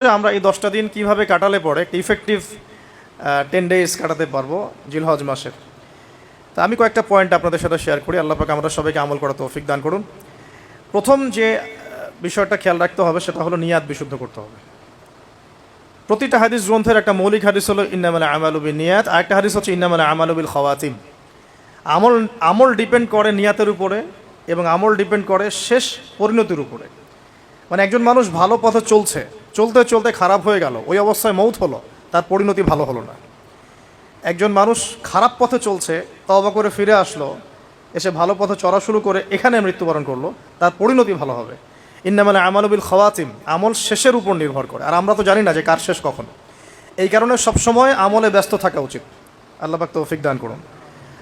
আমরা এই 10টা দিন কিভাবে কাটালে পরে একটা ইফেক্টিভ 10 ডেজ কাটাতে পারবো জিলহজ মাসের। তা আমি কয়েকটা পয়েন্ট আপনাদের সাথে শেয়ার করি। আল্লাহ পাক আমরা সবাইকে আমল করার তৌফিক দান করুন। প্রথম যে বিষয়টা খেয়াল রাখতে হবে সেটা হলো নিয়াত বিশুদ্ধ করতে হবে। প্রতিটা হাদিস গ্রন্থের একটা মৌলিক হাদিস হলো ইন্নামাল আমালু বিন্নিয়াত, আর একটা হাদিস হচ্ছে ইন্নামাল আমালু বিল খাওয়াতিম। আমল ডিপেন্ড করে নিয়াতের উপরে এবং আমল ডিপেন্ড করে শেষ পরিণতির উপরে। মানে একজন মানুষ ভালো পথে চলতে চলতে খারাপ হয়ে গেল, ওই অবস্থায় মৌত হলো, তার পরিণতি ভালো হলো না। একজন মানুষ খারাপ পথে চলছে, তওবা করে ফিরে আসলো, এসে ভালো পথে চলা শুরু করে এখানে মৃত্যুবরণ করলো, তার পরিণতি ভালো হবে। ইন্নামাল আমালু বিল খাওয়াতিম, আমল শেষের উপর নির্ভর করে। আর আমরা তো জানি না যে কার শেষ কখন। এই কারণে সবসময় আমলে ব্যস্ত থাকা উচিত। আল্লাহ পাক তৌফিক দান করুন।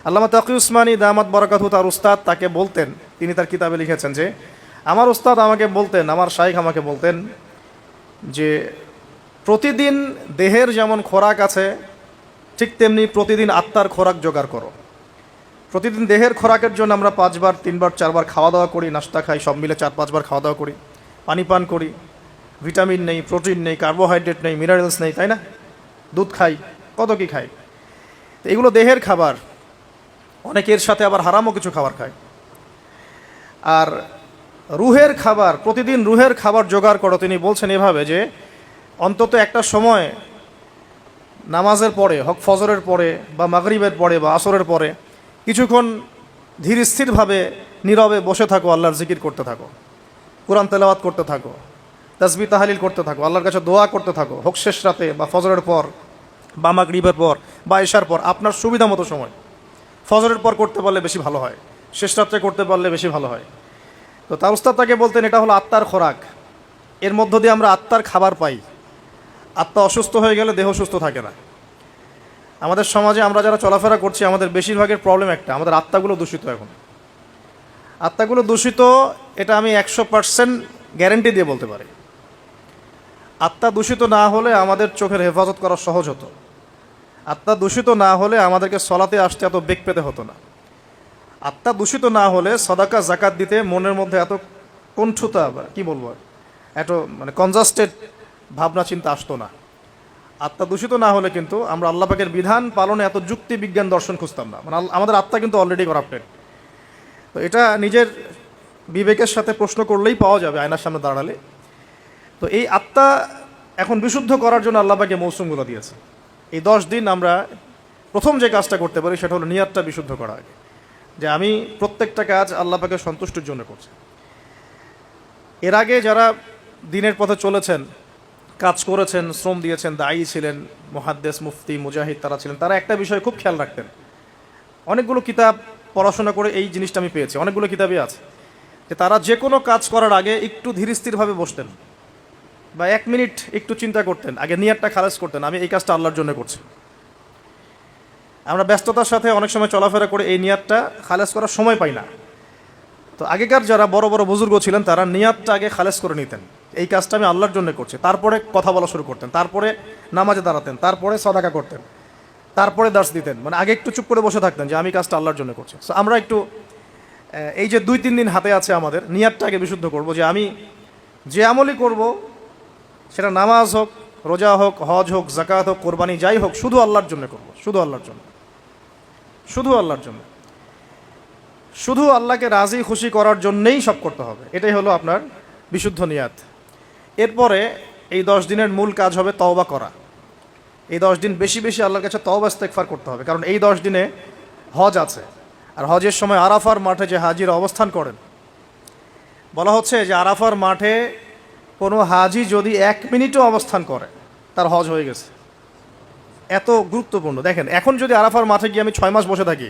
আল্লামা তাকি উসমানী দামাত বারাকাতুহু তার উস্তাদ তাকে বলতেন, তিনি তার কিতাবে লিখেছেন যে আমার উস্তাদ আমাকে বলতেন, আমার শাইখ আমাকে বলতেন যে প্রতিদিন দেহের যেমন খোরাক আছে ঠিক তেমনি প্রতিদিন আত্মার খোরাক জোগাড় করো। প্রতিদিন দেহের খোরাকের জন্য আমরা 5 বার 3 বার 4 বার খাওয়া দাওয়া করি, নাস্তা খাই, সব মিলে 4-5 বার খাওয়া দাওয়া করি, পানি পান করি, ভিটামিন নেই, প্রোটিন নেই, কার্বোহাইড্রেট নেই, মিনারেলস নেই, তাই না? দুধ খাই, কত কি খাই। তো এগুলো দেহের খাবার। অনেকের সাথে আবার হারামও কিছু খাবার খায়। আর রুহের খাবার, প্রতিদিন রুহের খাবার জোগাড় করো। তিনি বলছেন এভাবে যে অন্তত একটা সময় নামাজের পরে, হক ফজরের পরে বা মাগরিবের পরে বা আসরের পরে কিছুক্ষণ ধীর স্থিরভাবে নীরবে বসে থাকো, আল্লাহর জিকির করতে থাকো, কোরআন তেলাওয়াত করতে থাকো, তাসবিহ তাহলিল করতে থাকো, আল্লাহর কাছে দোয়া করতে থাকো, হোক শেষ রাতে বা ফজরের পর বা মাগরিবের পর বা এশার পর, আপনার সুবিধা মতো সময়। ফজরের পর করতে পারলে বেশি ভালো হয়, শেষ রাত্রে করতে পারলে বেশি ভালো হয়। তো তার উস্তাদ তাকে বলতেন এটা হলো আত্মার খোরাক, এর মধ্য দিয়ে আমরা আত্মার খাবার পাই। আত্মা অসুস্থ হয়ে গেলে দেহ সুস্থ থাকে না। আমাদের সমাজে আমরা যারা চলাফেরা করছি আমাদের বেশিরভাগের প্রবলেম একটা, আমাদের আত্মাগুলো দূষিত। এখন আত্মাগুলো দূষিত, এটা আমি 100% গ্যারেন্টি দিয়ে বলতে পারি। আত্মা দূষিত না হলে আমাদের চোখের হেফাজত করা সহজ হতো। আত্মা দূষিত না হলে আমাদেরকে সলাতে আসতে এত বেগ পেতে হতো না। আত্মা দূষিত না হলে সদাকা জাকাত দিতে মনের মধ্যে এত কণ্ঠতা, কি বলবো, এত মানে কনজাস্টেড ভাবনা চিন্তা আসতো না। আত্মা দূষিত না হলে কিন্তু আমরা আল্লাহ পাকের বিধান পালনে এত যুক্তি বিজ্ঞান দর্শন খুঁজতাম না। মানে আমাদের আত্মা কিন্তু অলরেডি করাপ্টেড। তো এটা নিজের বিবেকের সাথে প্রশ্ন করলেই পাওয়া যাবে আয়নার সামনে দাঁড়ালে। তো এই আত্মা এখন বিশুদ্ধ করার জন্য আল্লাহ পাকে মৌসুমগুলো দিয়েছে। এই 10 দিন আমরা প্রথম যে কাজটা করতে পারি সেটা হলো নিয়াতটা বিশুদ্ধ করা আগে, যে আমি প্রত্যেকটা কাজ আল্লাহ পাকের সন্তুষ্টির জন্য করছি। এর আগে যারা দিনের পথে চলেছেন, কাজ করেছেন, শ্রম দিয়েছেন, দায়ী ছিলেন, মুহাদ্দিস, মুফতি, মুজাহিদ তারা ছিলেন, তারা একটা বিষয় খুব খেয়াল রাখতেন। অনেকগুলো কিতাব পড়াশোনা করে এই জিনিসটা আমি পেয়েছি, অনেকগুলো কিতাবই আছে, যে তারা যে কোনো কাজ করার আগে একটু ধীর স্থিরভাবে বসতেন বা 1 মিনিট একটু চিন্তা করতেন, আগে নিয়াতটা খালেস করতেন, আমি এই কাজটা আল্লাহর জন্য করছি। আমরা ব্যস্ততার সাথে অনেক সময় চলাফেরা করে এই নিয়াতটা খালেস করার সময় পাই না। তো আগেকার যারা বড় বড় বুজুর্গ ছিলেন তারা নিয়াতটা আগে খালেস করে নিতেন, এই কাজটা আমি আল্লাহর জন্য করছি। তারপরে কথা বলা শুরু করতেন, তারপরে নামাজে দাঁড়াতেন, তারপরে সাদাকা করতেন, তারপরে দার্স দিতেন। মানে আগে একটু চুপ করে বসে থাকতেন যে আমি কাজটা আল্লাহর জন্য করছি। সো আমরা একটু এই যে 2-3 দিন হাতে আছে আমাদের, নিয়াতটা আগে বিশুদ্ধ করব, যে আমি যে আমলই করব সেটা নামাজ হোক, রোজা হোক, হজ হোক, যাকাত হোক, কোরবানি যাই হোক, শুধু আল্লাহর জন্য করব, শুধু আল্লাহর জন্য, শুধু আল্লাহর জন্য, শুধু আল্লাহকে রাজি খুশি করার জন্যেই সব করতে হবে। এটাই হলো আপনার বিশুদ্ধ নিয়াত। এরপরে এই 10 দিনের মূল কাজ হবে তওবা করা। এই 10 দিন বেশি বেশি আল্লাহর কাছে তওবা ইস্তেগফার করতে হবে, কারণ এই 10 দিনে হজ আছে। আর হজের সময় আরাফার মাঠে যে হাজিরা অবস্থান করেন, বলা হচ্ছে যে আরাফার মাঠে কোনো হাজি যদি 1 মিনিটও অবস্থান করে তার হজ হয়ে গেছে। এত গুরুত্বপূর্ণ। দেখেন, এখন যদি আরাফার মাঠে গিয়ে আমি 6 মাস বসে থাকি,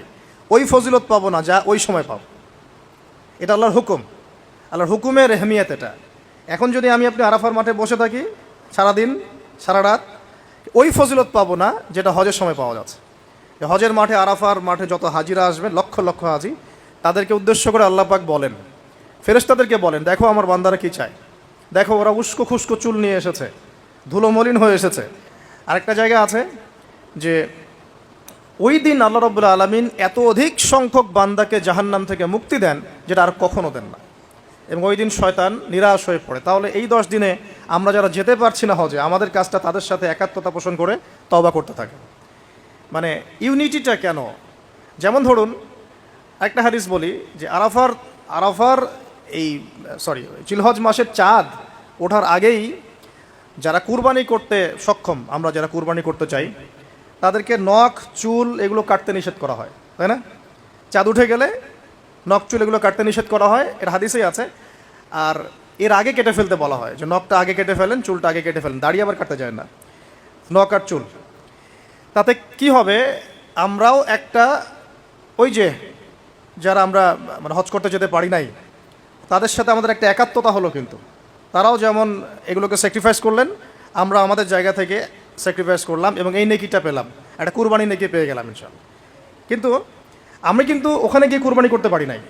ওই ফজিলত পাবো না যা ওই সময় পাবো। এটা আল্লাহর হুকুম, আল্লাহর হুকুমের এহমিয়ত এটা। এখন যদি আপনি আরাফার মাঠে বসে থাকি সারাদিন সারা রাত, ওই ফজিলত পাবো না যেটা হজের সময় পাওয়া যাচ্ছে। হজের মাঠে, আরাফার মাঠে যত হাজিরা আসবেন, লক্ষ লক্ষ হাজি, তাদেরকে উদ্দেশ্য করে আল্লাহ পাক বলেন, ফেরেশতাদেরকে বলেন, দেখো আমার বান্দারা কি চায়, দেখো ওরা উস্কো খুস্কো চুল নিয়ে এসেছে, ধুলো মলিন হয়ে এসেছে। আরেকটা জায়গা আছে যে ওই দিন আল্লাহ রাব্বুল আলামিন এত অধিক সংখ্যক বান্দাকে জাহান্নাম থেকে মুক্তি দেন যেটা আর কখনো দেন না। এবং ওই দিন শয়তান নিরাশ হয়ে পড়ে। তাহলে এই 10 দিনে আমরা যারা যেতে পারছি না হজে, আমাদের কাজটা তাদের সাথে একাত্মতা পোষণ করে তওবা করতে থাকে। মানে ইউনিটিটা কেন? যেমন ধরুন একটা হাদিস বলি যে আরাফার জিলহজ মাসের চাঁদ ওঠার আগেই যারা কুরবানি করতে সক্ষম, আমরা যারা কুরবানি করতে চাই, তাদেরকে নখ চুল এগুলো কাটতে নিষেধ করা হয়, তাই না? চাঁদ উঠে গেলে নখ চুল এগুলো কাটতে নিষেধ করা হয়, এর হাদিসেই আছে। আর এর আগে কেটে ফেলতে বলা হয়, যে নখটা আগে কেটে ফেলেন, চুলটা আগে কেটে ফেলেন, দাড়ি আবার কাটতে যায় না, নখ আর চুল। তাতে কি হবে, আমরাও একটা ওই যে যারা আমরা মানে হজ করতে যেতে পারি নাই, তাদের সাথে আমাদের একটা একাত্মতা হলো। কিন্তু তারাও যেমন এগুলোকে স্যাক্রিফাইস করলেন, আমরা আমাদের জায়গা থেকে স্যাক্রিফাইস করলাম এবং এই নেকিটা পেলাম, একটা কুরবানি নেকি পেয়ে গেলাম ইনশাআল্লাহ। কিন্তু আমি কিন্তু ওখানে গিয়ে কুরবানি করতে পারি নাই,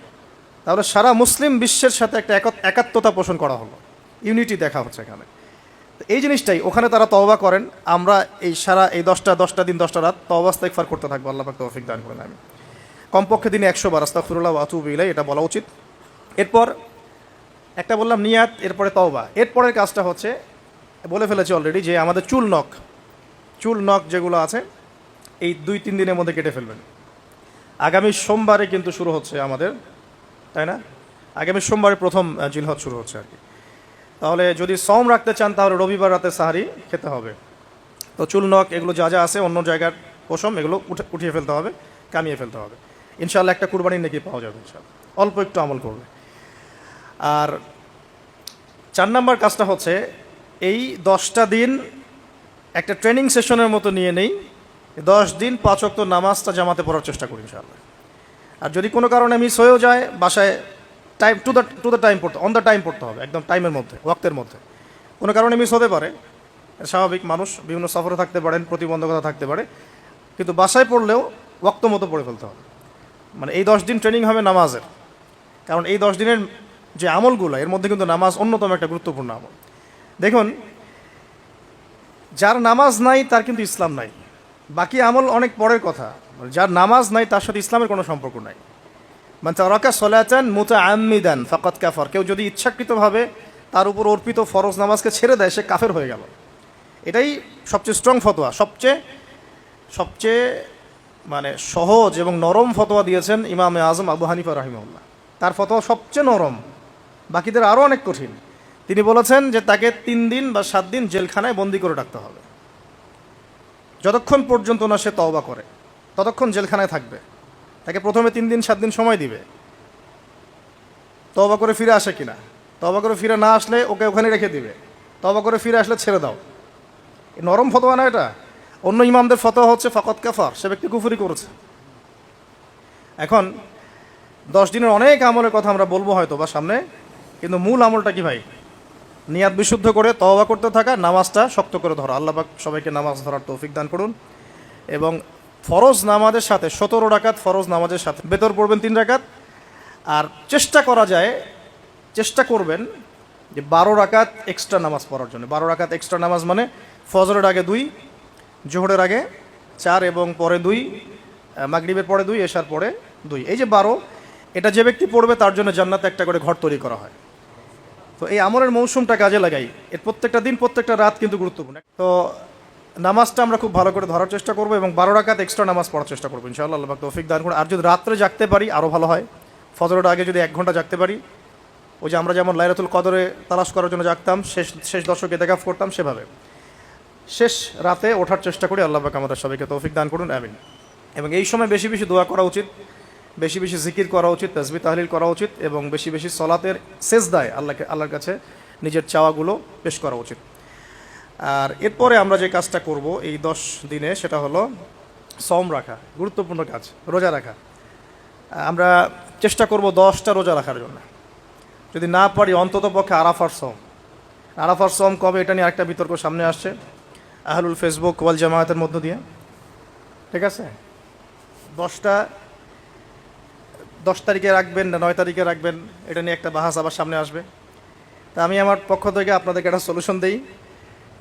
তাহলে সারা মুসলিম বিশ্বের সাথে একটা একাত্মতা পোষণ করা হলো, ইউনিটি দেখা হচ্ছে এখানে। এই জিনিসটাই ওখানে তারা তওবা করেন, আমরা এই সারা এই 10টা দিন 10টা রাত তওবা ইস্তিগফার করতে থাকবো। আল্লাহ পাক তৌফিক দান করেন। আমি কমপক্ষে দিনে 100 বার আস্তাগফিরুল্লাহ ওয়া আতুবু ইলাইহি এটা বলা উচিত। এরপর একটা বললাম নিয়াত, এরপরে তওবা। এরপরের কাজটা হচ্ছে, বলে ফেলেছি অলরেডি, যে আমাদের চুল নখ যেগুলো আছে এই 2-3 দিনের মধ্যে কেটে ফেলবেন। আগামী সোমবারে কিন্তু শুরু হচ্ছে আমাদের, তাই না? আগামী সোমবারে প্রথম জিলহজ শুরু হচ্ছে আর কি। তাহলে যদি সওম রাখতে চান তাহলে রবিবার রাতে সাহারি খেতে হবে। তো চুল নখ এগুলো যা যা আছে অন্য জায়গার পশম এগুলো উঠিয়ে ফেলতে হবে, কামিয়ে ফেলতে হবে। ইনশাআল্লাহ একটা কুরবানির নেকি পাওয়া যাবে ইনশাআল্লাহ, অল্প একটু আমল করবে। আর 4 নম্বর কাজটা হচ্ছে, এই 10টা দিন একটা ট্রেনিং সেশনের মতো নিয়ে নেই, 10 দিন 5 ওয়াক্ত নামাজটা জামাতে পড়ার চেষ্টা করি ইনশাআল্লাহ। আর যদি কোনো কারণে মিস হয়েও যায়, বাসায় টাইম টু দ্য টাইম পড়তে, অন দ্য টাইম পড়তে হবে, একদম টাইমের মধ্যে, ওয়াক্তের মধ্যে। কোনো কারণে মিস হতে পারে, স্বাভাবিক, মানুষ বিভিন্ন সফরে থাকতে পারেন, প্রতিবন্ধকতা থাকতে পারে, কিন্তু বাসায় পড়লেও ওয়াক্ত মতো পড়ে ফেলতে হবে। মানে এই 10 দিন ট্রেনিং হবে নামাজের, কারণ এই 10 দিনের যে আমলগুলো, এর মধ্যে কিন্তু নামাজ অন্যতম একটা গুরুত্বপূর্ণ আমল। দেখুন, যার নামাজ নাই তার কিন্তু ইসলাম নাই, বাকি আমল অনেক পরের কথা। যার নামাজ নাই তার সাথে ইসলামের কোনো সম্পর্ক নাই। মানে তারাকা সলাতান মুতাআম্মিদান ফাকাদ কাফার, কেউ যদি ইচ্ছাকৃতভাবে তার উপর অর্পিত ফরজ নামাজকে ছেড়ে দেয়, সে কাফের হয়ে গেল। এটাই সবচেয়ে স্ট্রং ফতোয়া, সবচেয়ে মানে সহজ এবং নরম ফতোয়া দিয়েছেন ইমামে আজম আবু হানিফা রাহিমাহুল্লাহ। তার ফতোয়া সবচেয়ে নরম, বাকিদের আরও অনেক কঠিন। তিনি বলেছেন যে তাকে 3 দিন বা 7 দিন জেলখানায় বন্দি করে রাখতে হবে, যতক্ষণ পর্যন্ত না সে তওবা করে ততক্ষণ জেলখানায় থাকবে। তাকে প্রথমে 3 দিন 7 দিন সময় দিবে, তওবা করে ফিরে আসে কিনা। তওবা করে ফিরে না আসলে ওকে ওখানে রেখে দিবে, তওবা করে ফিরে আসলে ছেড়ে দাও। নরম ফতোয়া না এটা। অন্য ইমামদের ফতোয়া হচ্ছে ফাকাদ কাফার, সে ব্যক্তি কুফরি করেছে। এখন 10 দিনের অনেক আমলের কথা আমরা বলবো হয়তো বা সামনে, কিন্তু মূল আমলটা কি ভাই? নিয়াত বিশুদ্ধ করে তওবা করতে থাকা, নামাজটা শক্ত করে ধরা। আল্লাহ পাক সবাইকে নামাজ ধরার তৌফিক দান করুন। এবং ফরজ নামাজের সাথে 17 রাকাত ফরজ নামাজের সাথে বেতর পড়বেন 3 রাকাত। আর চেষ্টা করবেন যে 12 রাকাত এক্সট্রা নামাজ পড়ার জন্য। 12 রাকাত এক্সট্রা নামাজ মানে ফজরের আগে 2, জোহরের আগে 4 এবং পরে 2, মাগরিবের পরে 2, এশার পরে 2। এই যে 12, এটা যে ব্যক্তি পড়বে তার জন্য জান্নাতে একটা করে ঘর তৈরি করা হয়। তো এই আমলের মৌসুমটা কাজে লাগাই, এর প্রত্যেকটা দিন প্রত্যেকটা রাত কিন্তু গুরুত্বপূর্ণ। তো নামাজটা আমরা খুব ভালো করে ধরার চেষ্টা করবো এবং 12 রাকাত এক্সট্রা নামাজ পড়ার চেষ্টা করবো ইনশাআল্লাহ। আল্লাহ পাক তৌফিক দান করুন। আর যদি রাত্রে জাগতে পারি আরও ভালো হয়। ফজরের আগে যদি 1 ঘন্টা জাগতে পারি, ওই যে আমরা যেমন লাইলাতুল কদরে তালাশ করার জন্য জাগতাম, শেষ দশকে ইতিকাফ করতাম, সেভাবে শেষ রাতে ওঠার চেষ্টা করি। আল্লাহ পাক আমাদের সবাইকে তৌফিক দান করুন, আমিন। এবং এই সময় বেশি বেশি দোয়া করা উচিত, বেশি বেশি জিকির করা উচিত, তাসবিহ তাহলিল করা উচিত এবং বেশি বেশি সলাতের সেজদায় আল্লাহর কাছে নিজের চাওয়াগুলো পেশ করা উচিত। আর এরপরে আমরা যে কাজটা করব এই 10 দিনে, সেটা হলো সওম রাখা, গুরুত্বপূর্ণ কাজ, রোজা রাখা। আমরা চেষ্টা করব 10টা রোজা রাখার জন্য। যদি না পারি অন্তত পক্ষে আরাফার সওম কবে এটা নিয়ে আরেকটা বিতর্ক সামনে আসছে আহলুল ফেসবুক ওয়াল জামায়াতের মধ্য দিয়ে, ঠিক আছে? 10 তারিখে রাখবেন না 9 তারিখে রাখবেন, এটা নিয়ে একটা বাহাস আবার সামনে আসবে। তা আমি আমার পক্ষ থেকে আপনাদেরকে একটা সলিউশন দিই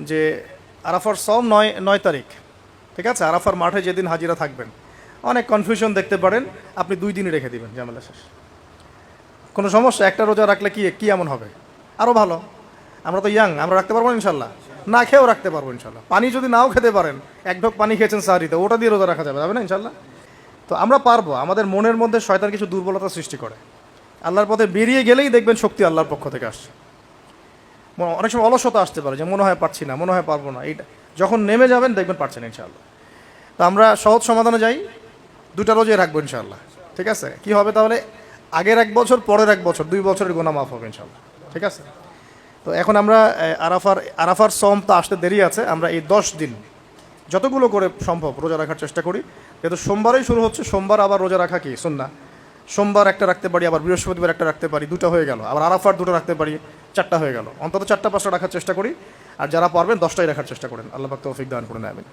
যে আরাফার সওম 9 তারিখ, ঠিক আছে? আরাফার মাঠে যেদিন হাজিরা থাকবেন, অনেক কনফিউশন দেখতে পারেন, আপনি 2 দিনই রেখে দিবেন, ঝামেলা শেষ। কোনো সমস্যা? একটা রোজা রাখলে কি এমন হবে? আরও ভালো। আমরা তো ইয়াং, আমরা রাখতে পারবো না ইনশাল্লাহ। না খেয়েও রাখতে পারবো ইনশাল্লাহ। পানি যদি নাও খেতে পারেন, এক ঢোক পানি খেয়েছেন সাহারিতে, ওটা দিয়ে রোজা রাখা যাবে না ইনশাল্লাহ? তো আমরা পারবো। আমাদের মনের মধ্যে শয়তান কিছু দুর্বলতা সৃষ্টি করে। আল্লাহর পথে বেরিয়ে গেলেই দেখবেন শক্তি আল্লাহর পক্ষ থেকে আসছে। অনেক সময় অলসতা আসতে পারে যে মনে হয় পারছি না, মনে হয় পারবো না, এইটা যখন নেমে যাবেন দেখবেন পারছেন ইনশাআল্লাহ। তো আমরা সহজ সমাধানে যাই, দুটা রোজে রাখবো ইনশাআল্লাহ। ঠিক আছে? কি হবে তাহলে? আগের 1 বছর, পরের 1 বছর, 2 বছরের গুনাহ মাফ হবে ইনশাআল্লাহ। ঠিক আছে? তো এখন আমরা আরাফার সম তো আসতে দেরি আছে। আমরা এই 10 দিন যতগুলো করে সম্ভব রোজা রাখার চেষ্টা করি। যেহেতু সোমবারেই শুরু হচ্ছে, সোমবার আবার রোজা রাখা কি সুন্নাহ। সোমবার একটা রাখতে পারি, আবার বৃহস্পতিবার একটা রাখতে পারি, 2টা হয়ে গেল। আবার আরাফার 2টা রাখতে পারি, 4টা হয়ে গেল। অন্তত 4টা 5টা রাখার চেষ্টা করি। আর যারা পারবেন 10টাই রাখার চেষ্টা করেন। আল্লাহ পাক তৌফিক দান করুন, আমিন।